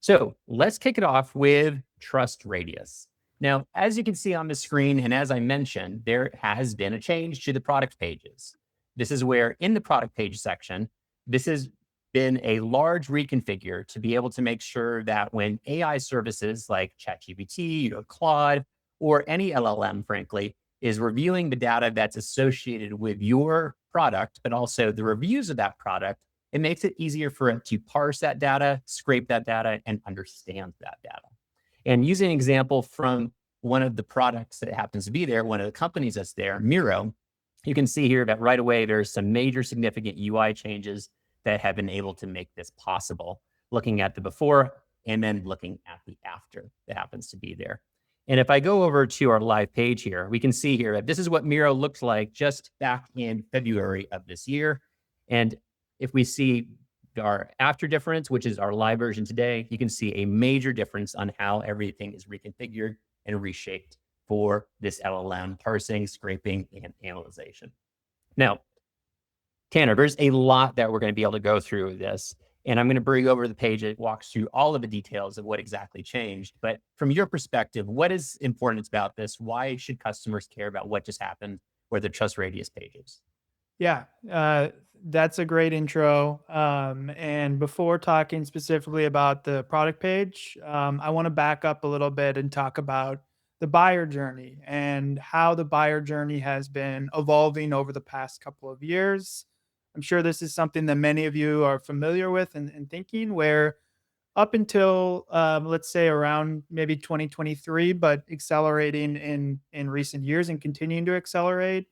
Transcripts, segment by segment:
So let's kick it off with TrustRadius. Now, as you can see on the screen, and as I mentioned, there has been a change to the product pages. This is where in the product page section, this has been a large reconfigure to be able to make sure that when AI services like ChatGPT or Claude or any LLM, frankly, is reviewing the data that's associated with your product, but also the reviews of that product, it makes it easier for it to parse that data, scrape that data, and understand that data. And using an example from one of the products that happens to be there, one of the companies that's there, Miro, you can see here that right away there's some major significant UI changes that have been able to make this possible, looking at the before and then looking at the after that happens to be there. And if I go over to our live page here, we can see here that this is what Miro looked like just back in February of this year. And if we see our after difference, which is our live version today, you can see a major difference on how everything is reconfigured and reshaped for this LLM parsing, scraping, and analyzation. Now, Tanner, there's a lot that we're going to be able to go through with this. And I'm going to bring over the page that walks through all of the details of what exactly changed. But from your perspective, what is important about this? Why should customers care about what just happened with the Trust Radius pages? Yeah, that's a great intro. And before talking specifically about the product page, I want to back up a little bit and talk about the buyer journey and how the buyer journey has been evolving over the past couple of years. I'm sure this is something that many of you are familiar with and thinking, where up until let's say around maybe 2023, but accelerating in recent years and continuing to accelerate.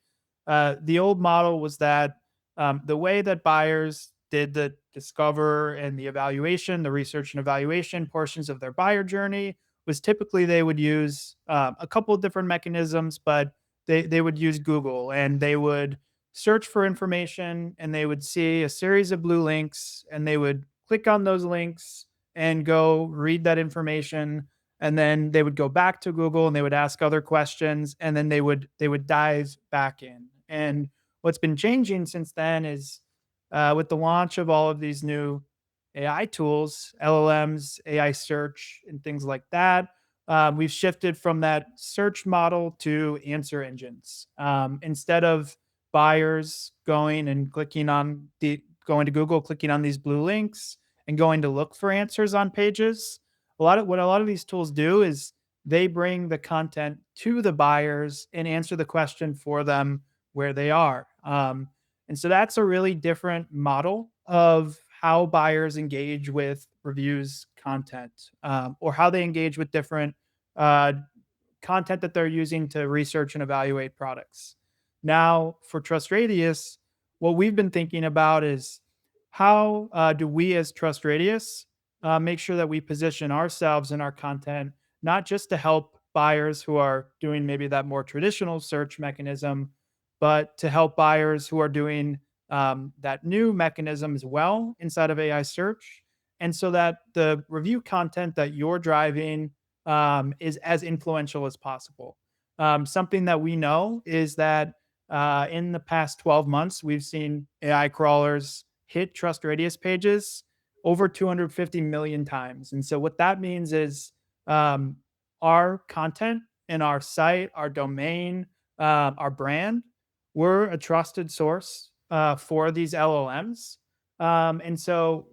The old model was that the way that buyers did the discover and the evaluation, the research and evaluation portions of their buyer journey was typically they would use a couple of different mechanisms, but they would use Google and they would search for information and they would see a series of blue links and they would click on those links and go read that information, and then they would go back to Google and they would ask other questions, and then they would dive back in. And what's been changing since then is with the launch of all of these new AI tools, LLMs, AI search, and things like that. We've shifted from that search model to answer engines. Instead of buyers going and clicking on the going to Google, clicking on these blue links, and going to look for answers on pages. A lot of these tools do is they bring the content to the buyers and answer the question for them where they are. And so that's a really different model of how buyers engage with reviews content, or how they engage with different uh, content that they're using to research and evaluate products. Now, for Trust Radius, what we've been thinking about is how do we as Trust Radius make sure that we position ourselves in our content, not just to help buyers who are doing maybe that more traditional search mechanism, but to help buyers who are doing that new mechanism as well inside of AI search. And so that the review content that you're driving is as influential as possible. Something that we know is that in the past 12 months, we've seen AI crawlers hit Trust Radius pages over 250 million times. And so what that means is um, our content and our site, our domain, our brand, we're a trusted source for these LLMs. And so,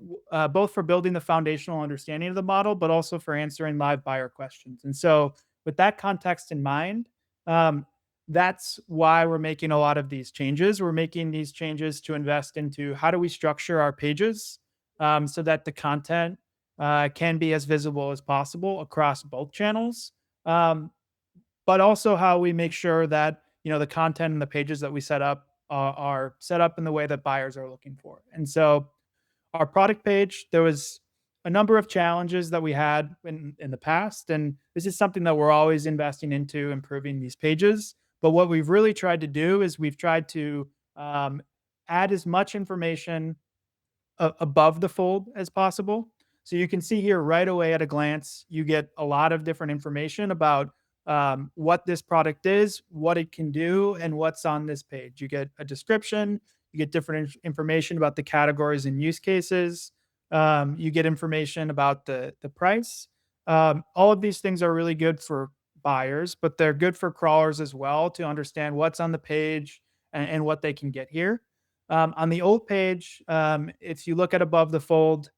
both for building the foundational understanding of the model, but also for answering live buyer questions. And so, with that context in mind, um, that's why we're making a lot of these changes. We're making these changes to invest into how do we structure our pages so that the content can be as visible as possible across both channels. Um, but also how we make sure that the content and the pages that we set up are set up in the way that buyers are looking for. And so our product page, there was a number of challenges that we had in the past, and this is something that we're always investing into improving these pages. But what we've really tried to do is we've tried to um, add as much information above the fold as possible. So you can see here right away at a glance, you get a lot of different information about what this product is, what it can do, and what's on this page. You get a description, you get different information about the categories and use cases. You get information about the price. All of these things are really good for buyers, but they're good for crawlers as well to understand what's on the page and what they can get here. On the old page, if you look at above the fold,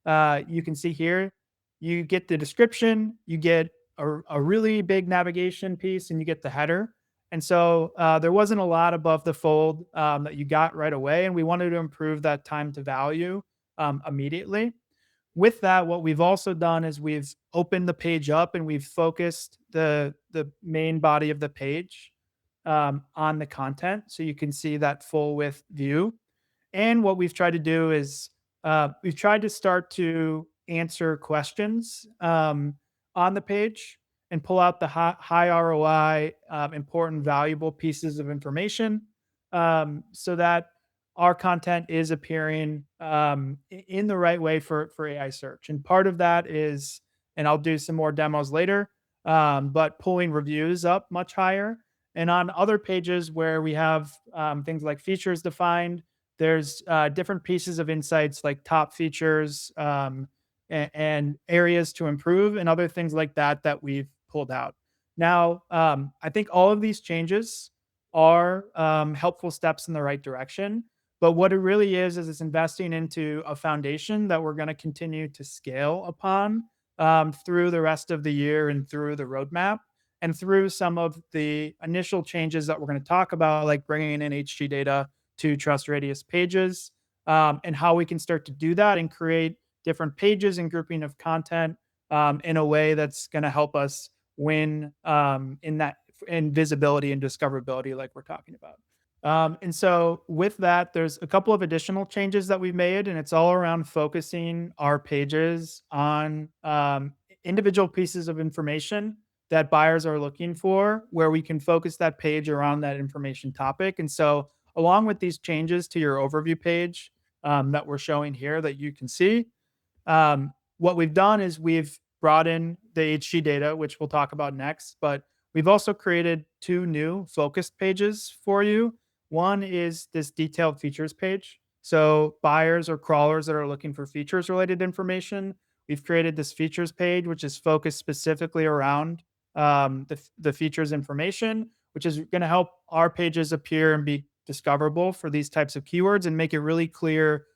you can see here, you get the description, you get a really big navigation piece, and you get the header. And so there wasn't a lot above the fold that you got right away. And we wanted to improve that time to value immediately. With that, what we've also done is we've opened the page up and we've focused the main body of the page on the content. So you can see that full width view. And what we've tried to do is we've tried to start to answer questions on the page and pull out the high ROI, important, valuable pieces of information so that our content is appearing in the right way for AI search. And part of that is, and I'll do some more demos later, but pulling reviews up much higher. And on other pages where we have things like features defined, there's different pieces of insights like top features and areas to improve and other things like that that we've pulled out. Now, I think all of these changes are helpful steps in the right direction. But what it really is it's investing into a foundation that we're going to continue to scale upon through the rest of the year and through the roadmap and through some of the initial changes that we're going to talk about, like bringing in HG data to TrustRadius pages, and how we can start to do that and create different pages and grouping of content in a way that's going to help us win in visibility and discoverability, like we're talking about. And so, with that, there's a couple of additional changes that we've made, and it's all around focusing our pages on individual pieces of information that buyers are looking for, where we can focus that page around that information topic. And so, along with these changes to your overview page that we're showing here that you can see, what we've done is we've brought in the HG data, which we'll talk about next, but we've also created two new focused pages for you. One is this detailed features page. So buyers or crawlers that are looking for features related information, we've created this features page, which is focused specifically around the features information, which is going to help our pages appear and be discoverable for these types of keywords and make it really clear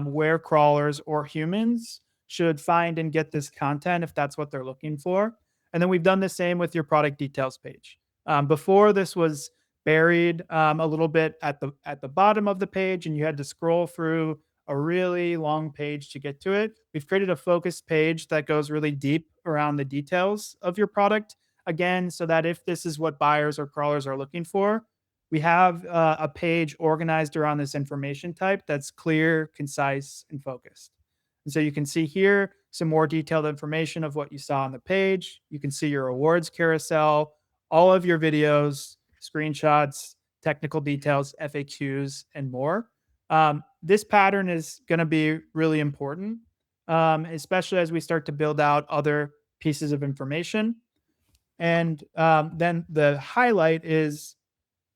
where crawlers or humans should find and get this content if that's what they're looking for. And then we've done the same with your product details page. Before this was buried a little bit at the bottom of the page, and you had to scroll through a really long page to get to it. We've created a focused page that goes really deep around the details of your product. Again, so that if this is what buyers or crawlers are looking for, we have a page organized around this information type that's clear, concise, and focused. And so you can see here some more detailed information of what you saw on the page. You can see your awards carousel, all of your videos, screenshots, technical details, FAQs, and more. This pattern is going to be really important, especially as we start to build out other pieces of information. And then the highlight is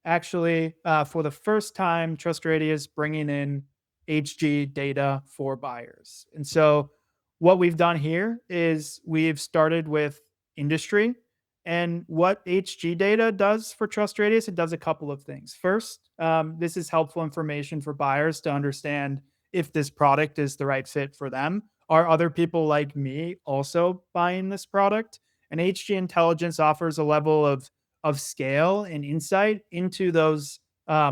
actually, for the first time, TrustRadius bringing in HG data for buyers. And so, what we've done here is we've started with industry. And what HG data does for TrustRadius, it does a couple of things. First, this is helpful information for buyers to understand if this product is the right fit for them. Are other people like me also buying this product? And HG intelligence offers a level of scale and insight into those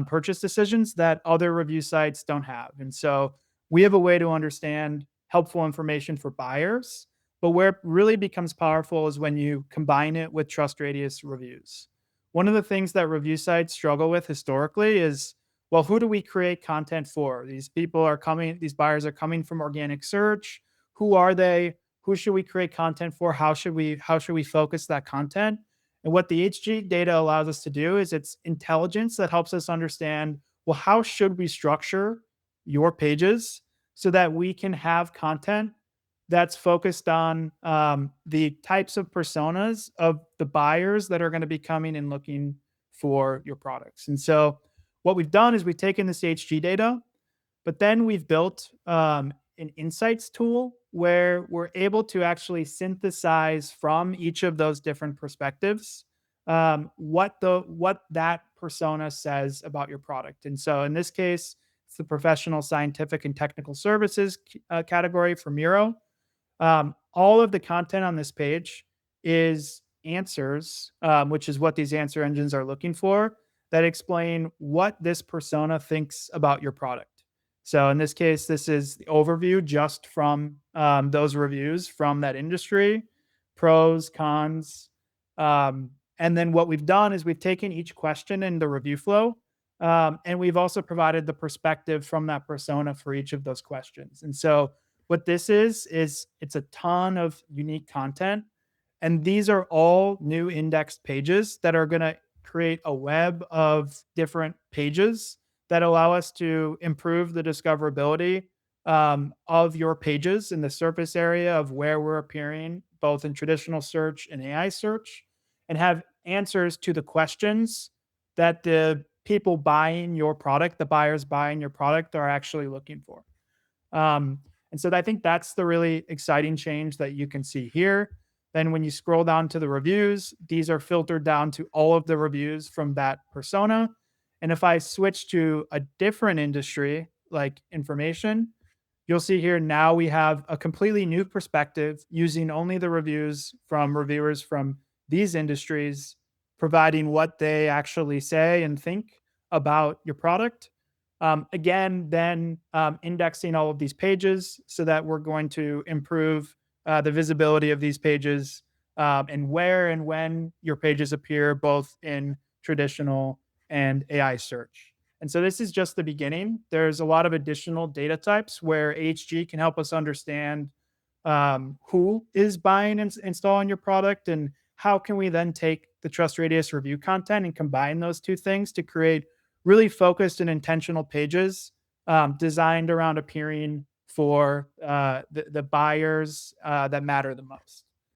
purchase decisions that other review sites don't have. And so we have a way to understand helpful information for buyers. But where it really becomes powerful is when you combine it with TrustRadius reviews. One of the things that review sites struggle with historically is, well, who do we create content for? These buyers are coming from organic search. Who are they? Who should we create content for? How should we focus that content? And what the HG data allows us to do is it's intelligence that helps us understand, well, how should we structure your pages so that we can have content that's focused on the types of personas of the buyers that are going to be coming and looking for your products. And so what we've done is we've taken this HG data, but then we've built an insights tool where we're able to actually synthesize from each of those different perspectives what that persona says about your product. And so in this case, it's the professional, scientific, and technical services category for Miro. All of the content on this page is answers, which is what these answer engines are looking for, that explain what this persona thinks about your product. So in this case, this is the overview just from those reviews from that industry, pros, cons. And then what we've done is we've taken each question in the review flow, and we've also provided the perspective from that persona for each of those questions. And so what this is it's a ton of unique content, and these are all new indexed pages that are going to create a web of different pages that allow us to improve the discoverability of your pages in the surface area of where we're appearing, both in traditional search and AI search, and have answers to the questions that the people buying your product, the buyers buying your product, are actually looking for. And so I think that's the really exciting change that you can see here. Then when you scroll down to the reviews, these are filtered down to all of the reviews from that persona. And if I switch to a different industry like information, you'll see here now we have a completely new perspective using only the reviews from reviewers from these industries, providing what they actually say and think about your product. Again, then indexing all of these pages so that we're going to improve the visibility of these pages and where and when your pages appear, both in traditional and AI search. And so this is just the beginning. There's a lot of additional data types where HG can help us understand who is buying and installing your product, and how can we then take the TrustRadius review content and combine those two things to create really focused and intentional pages designed around appearing for the buyers that matter the most.